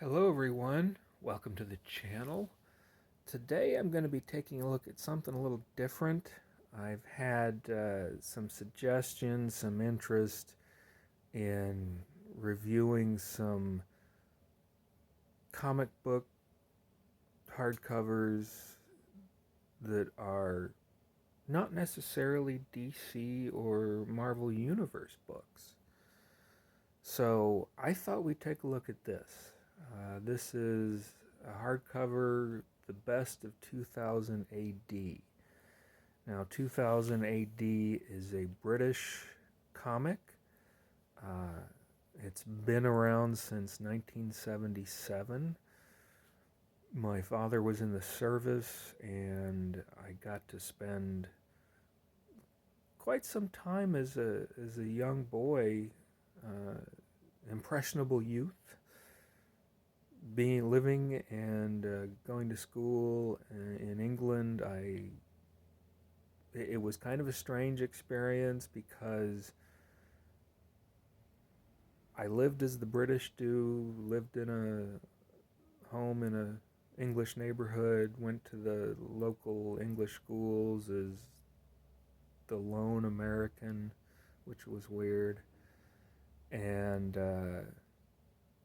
Hello everyone, welcome to the channel. Today I'm going to be taking a look at something a little different. I've had some suggestions, some interest in reviewing some comic book hardcovers that are not necessarily DC or Marvel Universe books. So I thought we'd take a look at this. This is a hardcover, The Best of 2000 AD. Now, 2000 AD is a British comic. Uh, it's been around since 1977. My father was in the service, and I got to spend quite some time as a young boy, uh, impressionable youth, being living and going to school in England. It was kind of a strange experience because I lived as the British do, lived in a home in a English neighborhood, went to the local English schools as the lone American, which was weird. And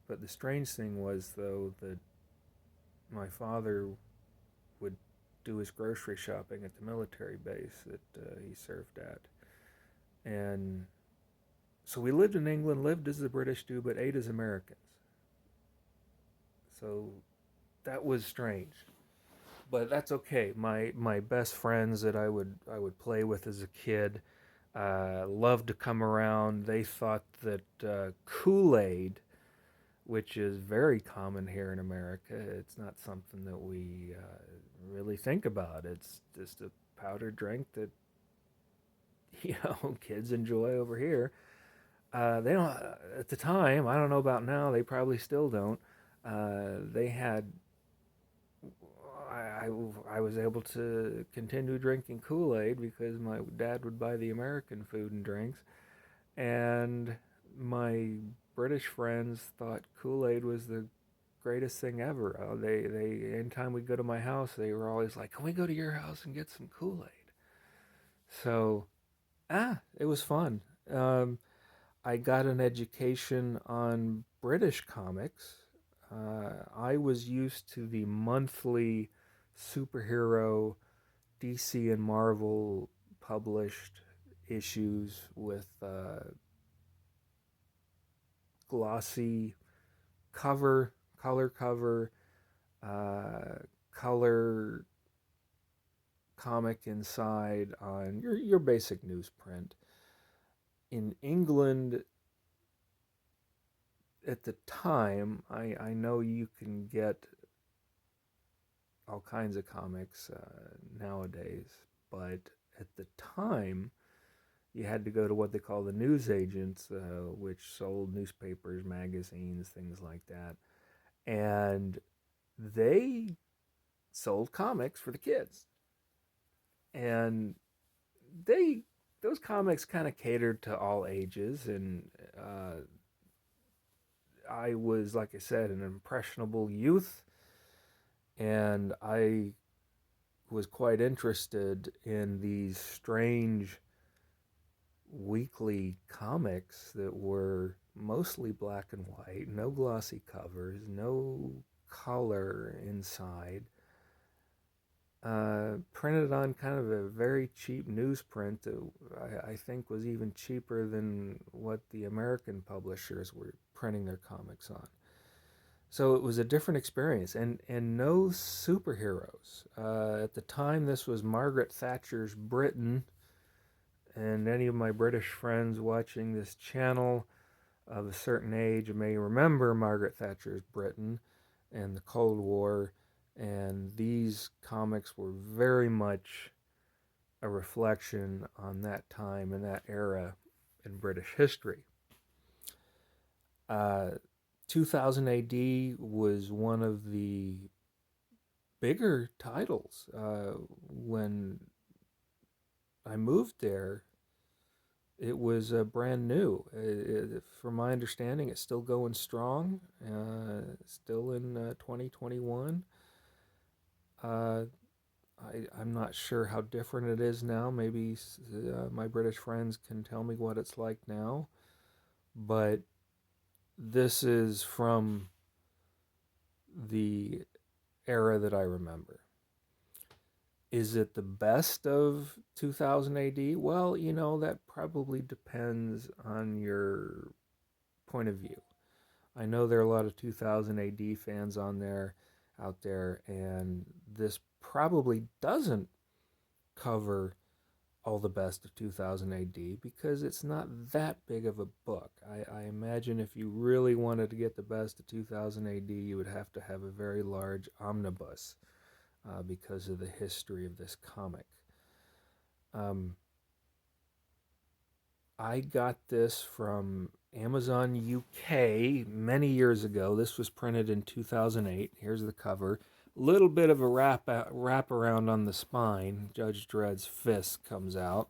but the strange thing was though that my father would do his grocery shopping at the military base that he served at. And so we lived in England, lived as the British do, but ate as Americans. So that was strange. But that's okay. My best friends that I would play with as a kid loved to come around. They thought that Kool-Aid, which is very common here in America, it's not something that we really think about. It's just a powdered drink that kids enjoy over here. They don't at the time. I don't know about now. They probably still don't. They had. I was able to continue drinking Kool Aid because my dad would buy the American food and drinks, and my British friends thought Kool Aid was the greatest thing ever. Anytime we go to my house, they were always like, "Can we go to your house and get some Kool Aid?" So, it was fun. I got an education on British comics. I was used to the monthly superhero DC and Marvel published issues with glossy cover, color cover, uh, color comic inside on your basic newsprint. In England, at the time, I know you can get all kinds of comics nowadays, but at the time, you had to go to what they call the newsagents, which sold newspapers, magazines, things like that. And they sold comics for the kids. And they those comics kind of catered to all ages, and I was, like I said, an impressionable youth, and I was quite interested in these strange weekly comics that were mostly black and white, no glossy covers, no color inside, printed on kind of a very cheap newsprint that I think was even cheaper than what the American publishers were printing their comics on. So it was a different experience, and no superheroes. At the time, this was Margaret Thatcher's Britain, and any of my British friends watching this channel of a certain age may remember Margaret Thatcher's Britain and the Cold War, and these comics were very much a reflection on that time and that era in British history. Uh, 2000 AD was one of the bigger titles when I moved there. It was brand new. From my understanding, it's still going strong. Still in 2021. Uh, I'm not sure how different it is now. Maybe my British friends can tell me what it's like now. But this is from the era that I remember. Is it the best of 2000 AD? Well, that probably depends on your point of view. I know there are a lot of 2000 AD fans out there, and this probably doesn't cover all the best of 2000 AD because it's not that big of a book. I imagine if you really wanted to get the best of 2000 AD, you would have to have a very large omnibus because of the history of this comic. Um, I got this from Amazon UK many years ago. This was printed in 2008. Here's the cover. A little bit of a wrap around on the spine. Judge Dredd's fist comes out.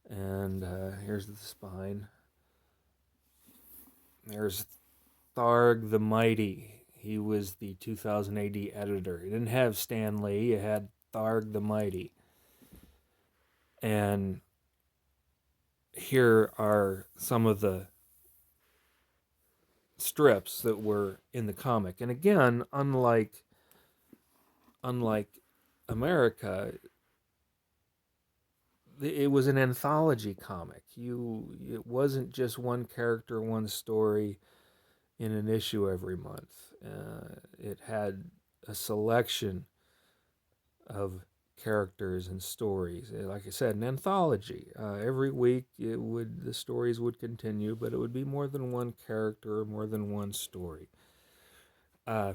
And here's the spine. There's Tharg the Mighty. He was the 2000 AD editor. He didn't have Stan Lee. He had Tharg the Mighty. And here are some of the strips that were in the comic. And again, unlike America, it was an anthology comic. It wasn't just one character, one story in an issue every month. It had a selection of characters and stories. Like I said, an anthology. Every week, the stories would continue, but it would be more than one character or more than one story. Uh,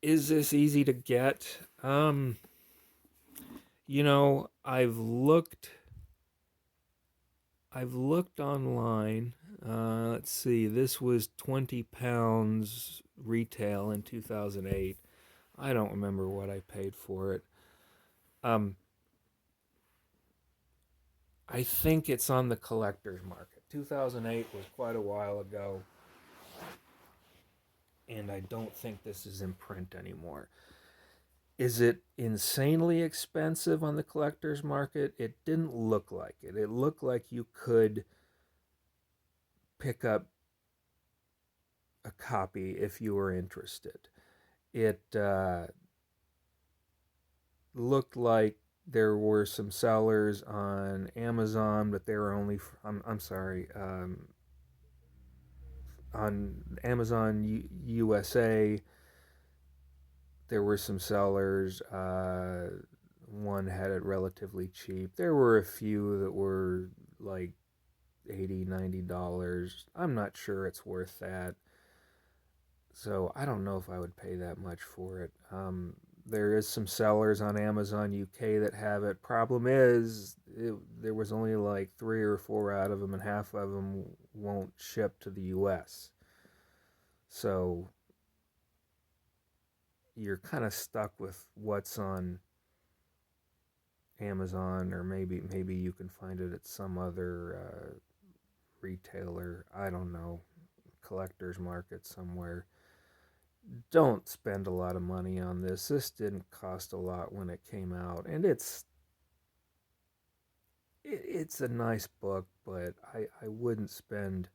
is this easy to get? I've looked online. Let's see. This was £20 retail in 2008. I don't remember what I paid for it. Um, I think it's on the collector's market. 2008 was quite a while ago, and I don't think this is in print anymore. Is it insanely expensive on the collector's market? It didn't look like it. It looked like you could pick up a copy if you were interested. It looked like there were some sellers on Amazon, but they were only, I'm sorry, on Amazon USA, there were some sellers. One had it relatively cheap. There were a few that were like $80, $90. I'm not sure it's worth that. So I don't know if I would pay that much for it. There is some sellers on Amazon UK that have it. Problem is, there was only like 3 or 4 out of them, and half of them won't ship to the US. So you're kind of stuck with what's on Amazon, or maybe you can find it at some other retailer. I don't know, collector's market somewhere. Don't spend a lot of money on this. This didn't cost a lot when it came out, and it's a nice book, but I wouldn't spend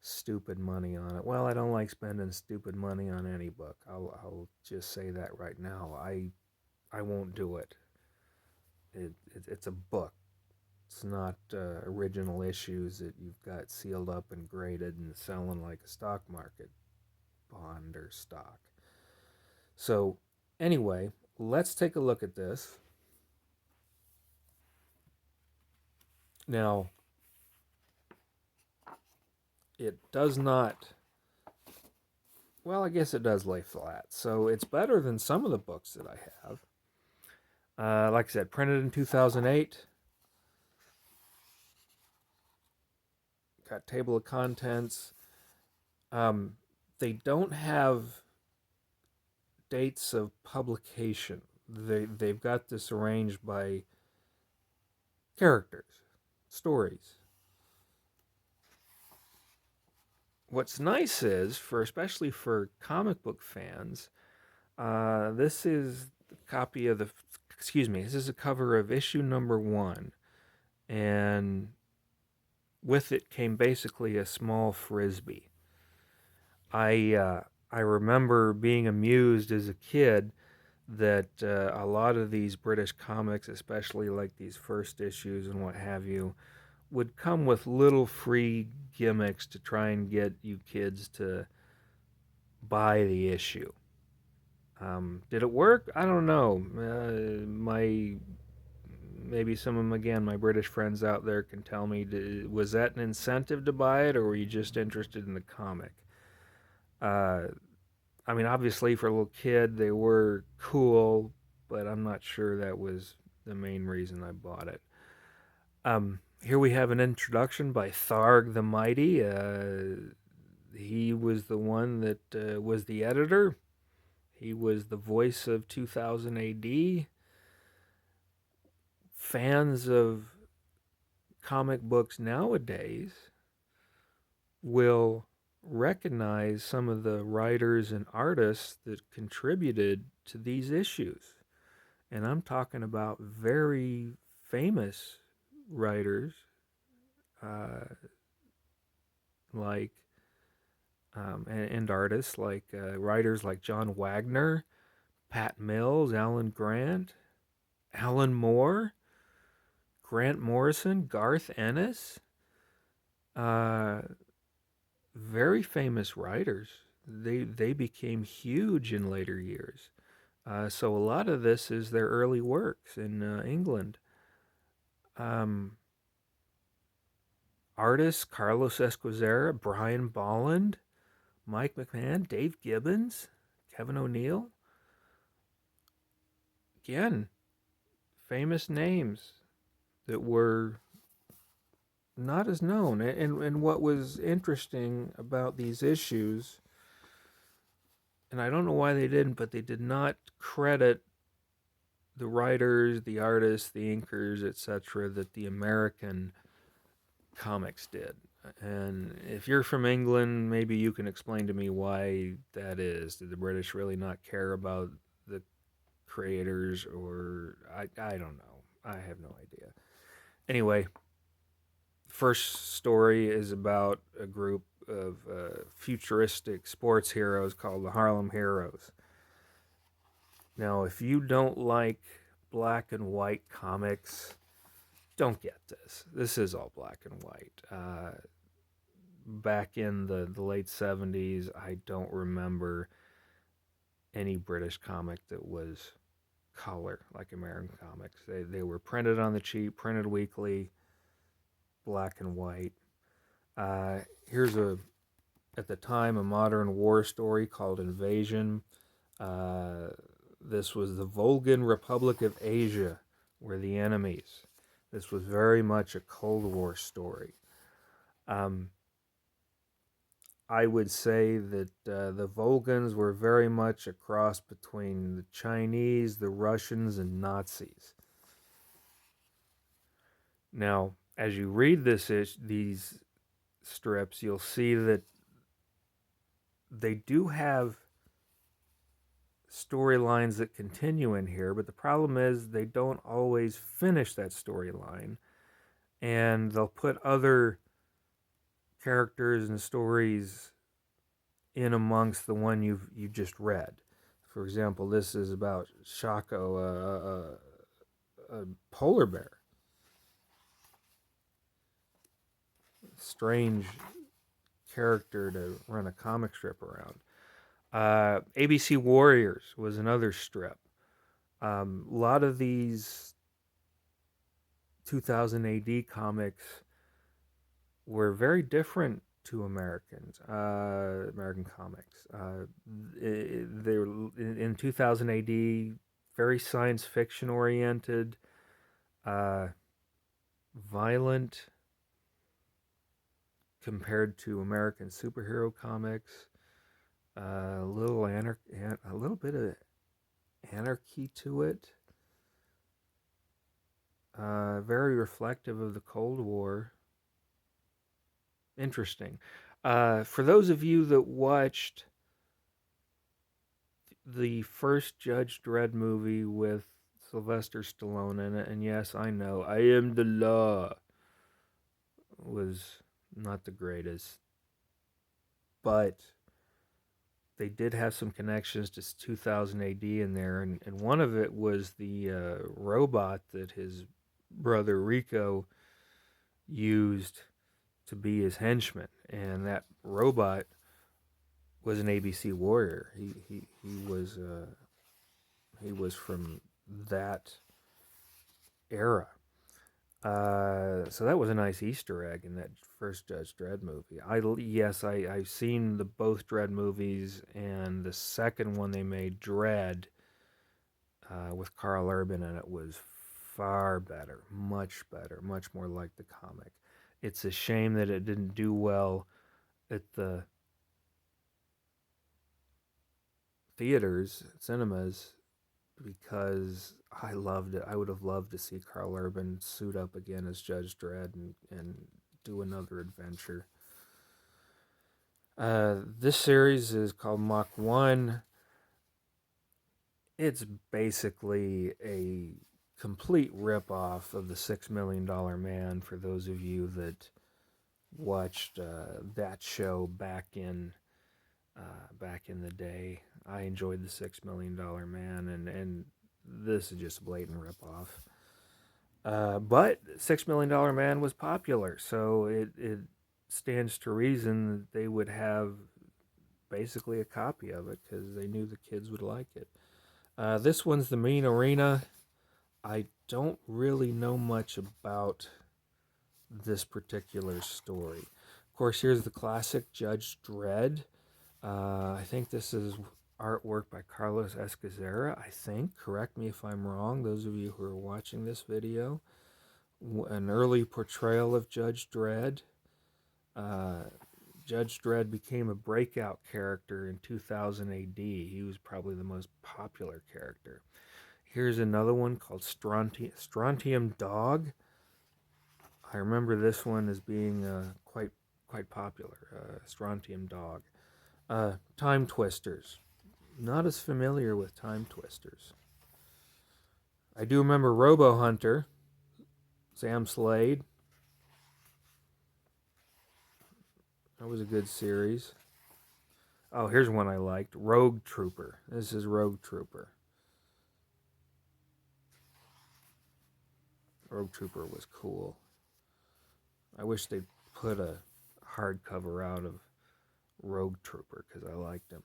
stupid money on it. Well, I don't like spending stupid money on any book. I'll just say that right now. I won't do it. It's a book. It's not original issues that you've got sealed up and graded and selling like a stock market bond or stock. So, anyway, let's take a look at this. Now, it does not, well, I guess it does lay flat. So, it's better than some of the books that I have. Like I said, printed in 2008. Got table of contents. They don't have dates of publication. They've got this arranged by characters, stories. what's nice is, for especially for comic book fans, this is a copy of the. Excuse me. This is a cover of issue number 1, and with it came basically a small frisbee. I uh, I remember being amused as a kid that a lot of these British comics, especially like these first issues and what have you, would come with little free gimmicks to try and get you kids to buy the issue. Did it work? I don't know. My maybe some of them again, my British friends out there can tell me. Was that an incentive to buy it, or were you just interested in the comic? Uh, I mean, obviously for a little kid, they were cool, but I'm not sure that was the main reason I bought it. Here we have an introduction by Tharg the Mighty. He was the one that was the editor. He was the voice of 2000 AD. Fans of comic books nowadays will recognize some of the writers and artists that contributed to these issues. And I'm talking about very famous writers uh, like and artists like writers like John Wagner, Pat Mills, Alan Grant, Alan Moore, Grant Morrison, Garth Ennis. Uh, Very famous writers. They became huge in later years. So a lot of this is their early works in England. Um, Artists Carlos Esquizera, Brian Bolland, Mike McMahon, Dave Gibbons, Kevin O'Neill. Again, famous names that were not as known. And what was interesting about these issues, and I don't know why they didn't, but they did not credit the writers, the artists, the inkers, etc., that the American comics did. And if you're from England, maybe you can explain to me why that is. Did the British really not care about the creators, or I don't know. I have no idea. Anyway, first story is about a group of futuristic sports heroes called the Harlem Heroes. Now, if you don't like black and white comics, don't get this. This is all black and white. Back in the late 70s, I don't remember any British comic that was color like American comics. They were printed on the cheap, printed weekly, black and white. Here's at the time, a modern war story called Invasion. Uh, this was the Volgan Republic of Asia were the enemies. This was very much a Cold War story. Um, I would say that the Volgans were very much a cross between the Chinese, the Russians, and Nazis. Now, as you read these strips, you'll see that they do have storylines that continue in here, but the problem is they don't always finish that storyline, and they'll put other characters and stories in amongst the one you just read. For example, this is about Shako, a polar bear. Strange character to run a comic strip around. ABC Warriors was another strip. A lot of these 2000 AD comics were very different to American comics. They were in 2000 AD, very science fiction oriented, uh, violent compared to American superhero comics. A little bit of anarchy to it. Very reflective of the Cold War. Interesting. For those of you that watched the first Judge Dredd movie with Sylvester Stallone in it, and yes, I know, I am the law, was not the greatest, but they did have some connections to 2000 AD in there, and one of it was the robot that his brother Rico used to be his henchman, and that robot was an ABC warrior. He was from that era. So that was a nice Easter egg in that first Judge Dredd movie. I've seen the both Dredd movies, and the second one they made, Dredd, with Carl Urban in it, was far better, much more like the comic. It's a shame that it didn't do well at the theaters, cinemas, because I loved it. I would have loved to see Carl Urban suit up again as Judge Dredd and do another adventure. This series is called Mach 1. It's basically a complete ripoff of the $6 Million Man, for those of you that watched that show back in the day. I enjoyed the $6 Million Man, and this is just a blatant ripoff. But $6 Million Man was popular, so it stands to reason that they would have basically a copy of it because they knew the kids would like it. This one's the Mean Arena. I don't really know much about this particular story. Of course, here's the classic Judge Dredd. I think this is artwork by Carlos Escazera, I think. Correct me if I'm wrong, those of you who are watching this video. An early portrayal of Judge Dredd. Judge Dredd became a breakout character in 2000 AD. He was probably the most popular character. Here's another one called Strontium Dog. I remember this one as being quite popular. Strontium Dog. Time Twisters. Not as familiar with Time Twisters. I do remember Robo Hunter. Sam Slade. That was a good series. Oh, here's one I liked. Rogue Trooper. This is Rogue Trooper. Rogue Trooper was cool. I wish they'd put a hardcover out of Rogue Trooper because I liked him.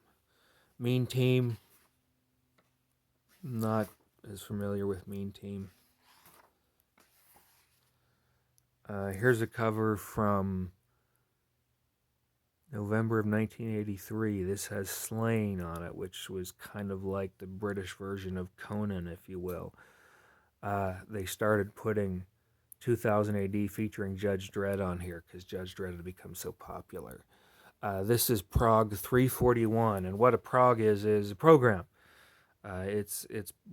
Mean Team. Not as familiar with Mean Team. Here's a cover from November of 1983. This has Slain on it, which was kind of like the British version of Conan, if you will. They started putting 2000 AD featuring Judge Dredd on here because Judge Dredd had become so popular. This is Prog 341, and what a prog is a program. It's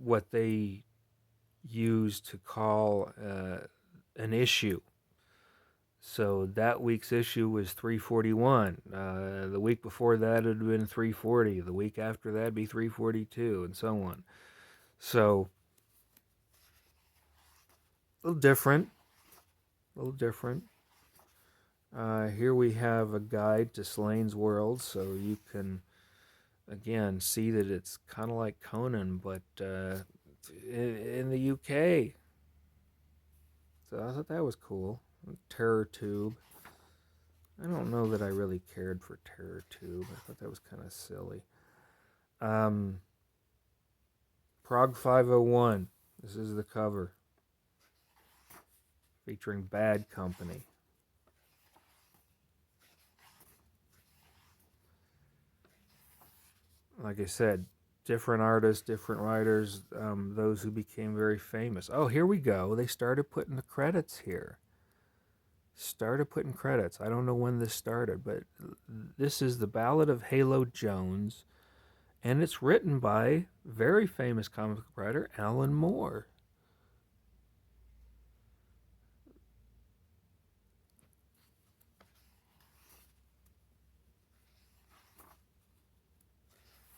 what they use to call an issue. So that week's issue was 341. The week before that it would have been 340. The week after that would be 342, and so on. So a little different. Here we have a guide to Slane's World, so you can, again, see that it's kind of like Conan, but in the UK. So I thought that was cool. Terror Tube. I don't know that I really cared for Terror Tube. I thought that was kind of silly. Prog 501. This is the cover. Featuring Bad Company. Like I said, different artists, different writers, those who became very famous. Oh, here we go. They started putting the credits here. I don't know when this started, but this is The Ballad of Halo Jones, and it's written by very famous comic book writer Alan Moore.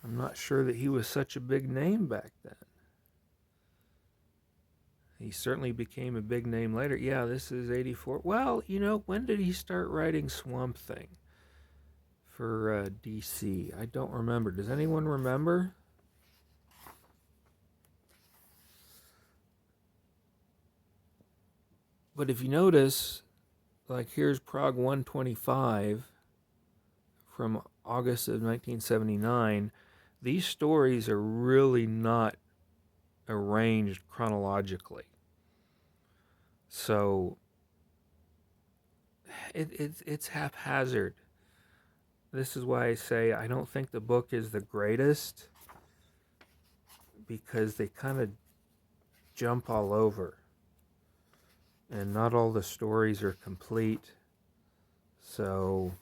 I'm not sure that he was such a big name back then. He certainly became a big name later. Yeah, this is 84. Well, when did he start writing Swamp Thing for DC? I don't remember. Does anyone remember? But if you notice, like here's Prague 125 from August of 1979. These stories are really not arranged chronologically. So it's haphazard. This is why I say I don't think the book is the greatest, because they kind of jump all over. And not all the stories are complete. So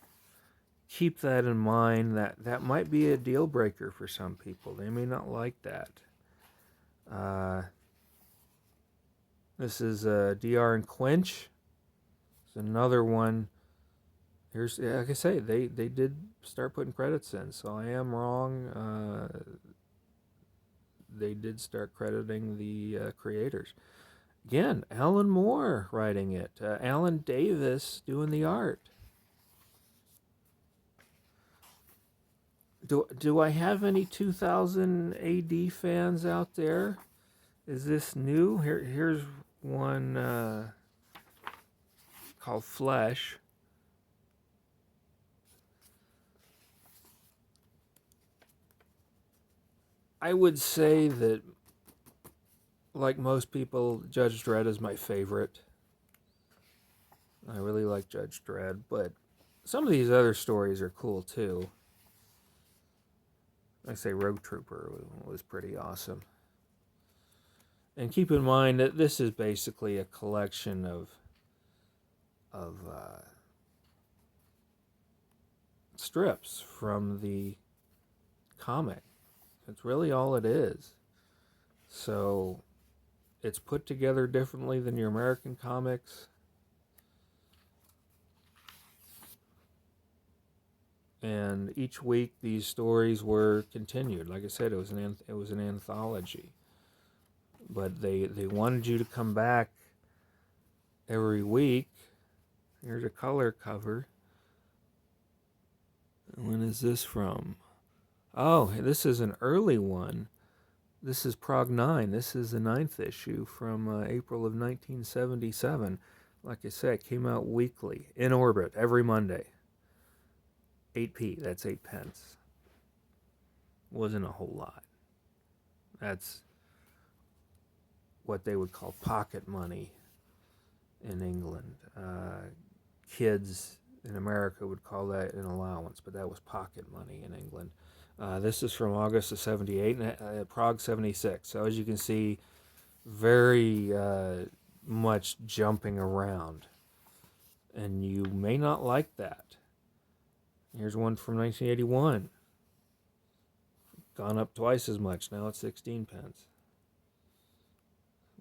keep that in mind. That might be a deal breaker for some people. They may not like that. This is DR and Quench. It's another one. Here's, like I say, they did start putting credits in, so I am wrong. They did start crediting the creators. Again, Alan Moore writing it. Alan Davis doing the art. Do I have any 2000 AD fans out there? Is this new? Here's one called Flesh. I would say that, like most people, Judge Dredd is my favorite. I really like Judge Dredd, but some of these other stories are cool too. I say Rogue Trooper was pretty awesome. And keep in mind that this is basically a collection of strips from the comic. It's really all it is. So it's put together differently than your American comics. And each week these stories were continued. Like I said, it was an anthology. But they wanted you to come back every week. Here's a color cover. When is this from? Oh, this is an early one. This is Prague 9. This is the 9th issue from April of 1977. Like I said, it came out weekly, in orbit, every Monday. 8p, that's 8 pence. Wasn't a whole lot. That's what they would call pocket money in England. Kids in America would call that an allowance, but that was pocket money in England. This is from August of 78 and Prague 76. So as you can see, very much jumping around. And you may not like that. Here's one from 1981. Gone up twice as much. Now it's 16 pence.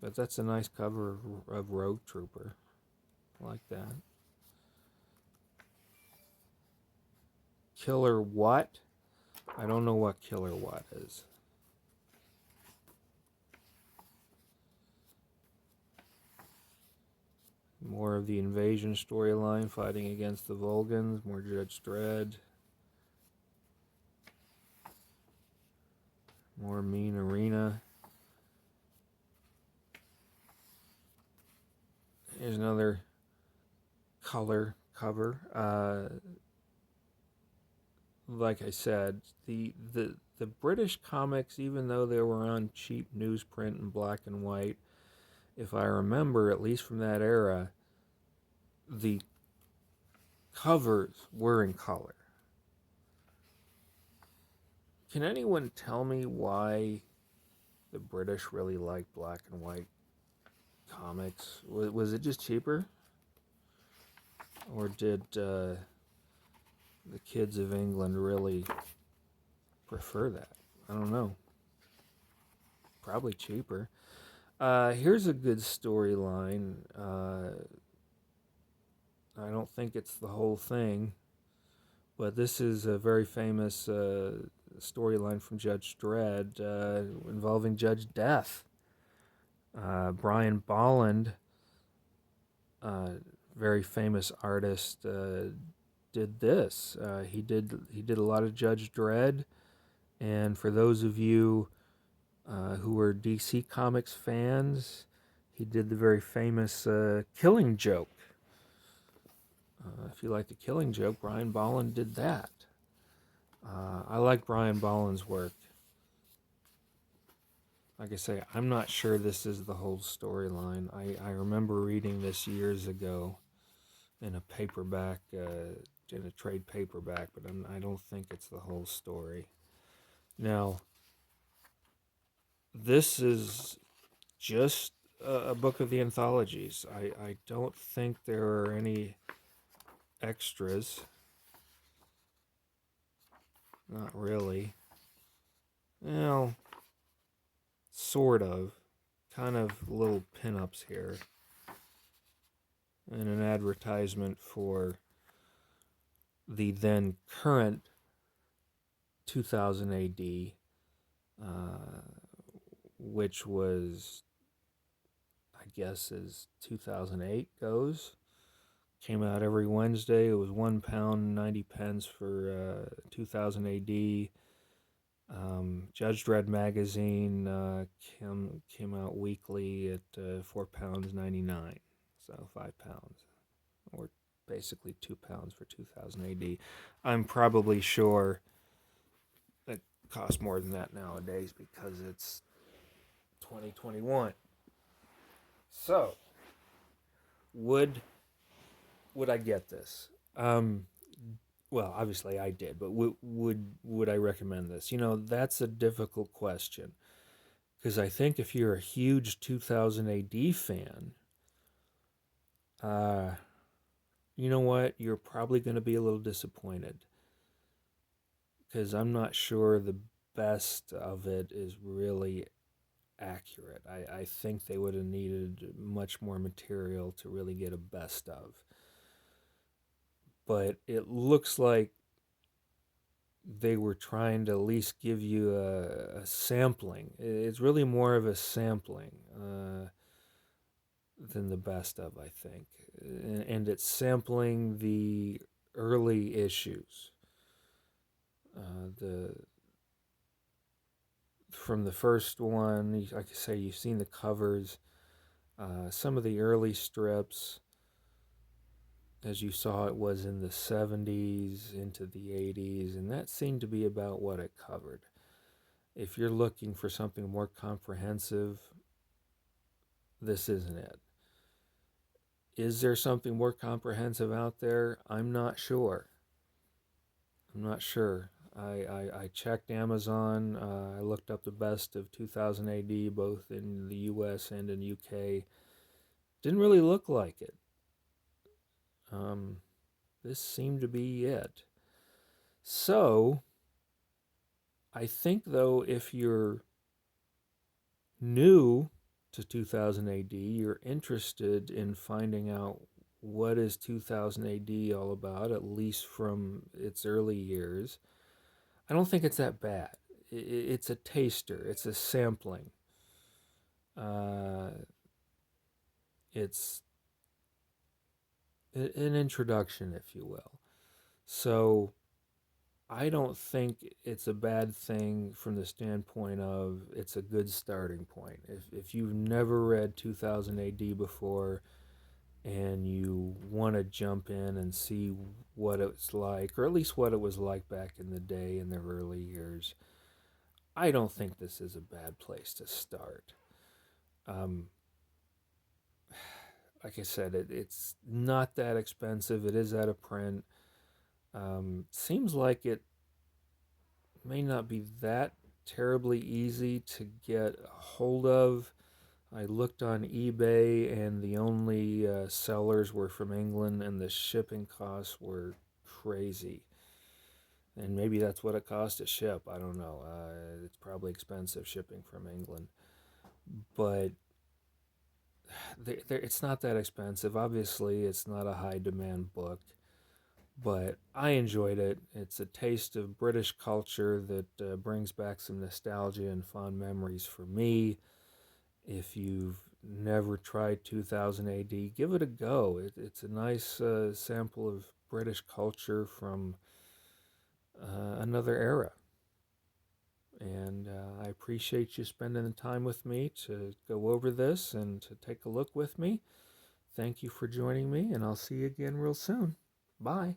But that's a nice cover of Rogue Trooper. I like that. Killer What? I don't know what Killer What is. More of the invasion storyline, fighting against the Vulgans. More Judge Dredd. More Mean Arena. Here's another color cover. Like I said, the British comics, even though they were on cheap newsprint and black and white, if I remember, at least from that era, the covers were in color. Can anyone tell me why the British really liked black and white comics? Was it just cheaper? Or did the kids of England really prefer that? I don't know. Probably cheaper. Here's a good storyline. I don't think it's the whole thing, but this is a very famous storyline from Judge Dredd involving Judge Death. Brian Bolland, very famous artist, did this. He did a lot of Judge Dredd, and for those of you who were DC Comics fans, he did the very famous Killing Joke. If you like the Killing Joke, Brian Bolland did that. I like Brian Bolland's work. Like I say, I'm not sure this is the whole storyline. I remember reading this years ago in a paperback, in a trade paperback, but I don't think it's the whole story. Now, this is just a book of the anthologies. I don't think there are any extras. Not really. Well, sort of. Kind of little pinups here. And an advertisement for the then current 2000 AD, which was, I guess, as 2008 goes. Came out every Wednesday. It was £1.90 for 2000 AD. Judge Dredd magazine came out weekly at £4.99, so £5, or basically £2 for 2000 AD. I'm probably sure it costs more than that nowadays because it's 2021. So, would I get this? Well, obviously I did, but would I recommend this? That's a difficult question, because I think if you're a huge 2000 AD fan, you know what? You're probably going to be a little disappointed, because I'm not sure the best of it is really accurate. I think they would have needed much more material to really get a best of. But it looks like they were trying to at least give you a sampling. It's really more of a sampling than the best of, I think. And it's sampling the early issues. From the first one, like I say, you've seen the covers. Some of the early strips, as you saw, it was in the 70s into the 80s, and that seemed to be about what it covered. If you're looking for something more comprehensive, this isn't it. Is there something more comprehensive out there? I'm not sure. I checked Amazon. I looked up the best of 2000 AD, both in the US and in UK. Didn't really look like it. This seemed to be it. So, I think, though, if you're new to 2000 AD, you're interested in finding out what is 2000 AD all about, at least from its early years, I don't think it's that bad. It's a taster. It's a sampling. It's an introduction, if you will. So I don't think it's a bad thing from the standpoint of it's a good starting point. If you've never read 2000 AD before and you want to jump in and see what it's like, or at least what it was like back in the day in the early years, I don't think this is a bad place to start. Like I said, it's not that expensive. It is out of print. Seems like it may not be that terribly easy to get a hold of. I looked on eBay, and the only sellers were from England, and the shipping costs were crazy. And maybe that's what it costs to ship. I don't know. It's probably expensive shipping from England. But it's not that expensive. Obviously, it's not a high demand book. but I enjoyed it. It's a taste of British culture that brings back some nostalgia and fond memories for me. If you've never tried 2000 AD, give it a go. It's a nice sample of British culture from another era. And I appreciate you spending the time with me to go over this and to take a look with me. Thank you for joining me, and I'll see you again real soon. Bye.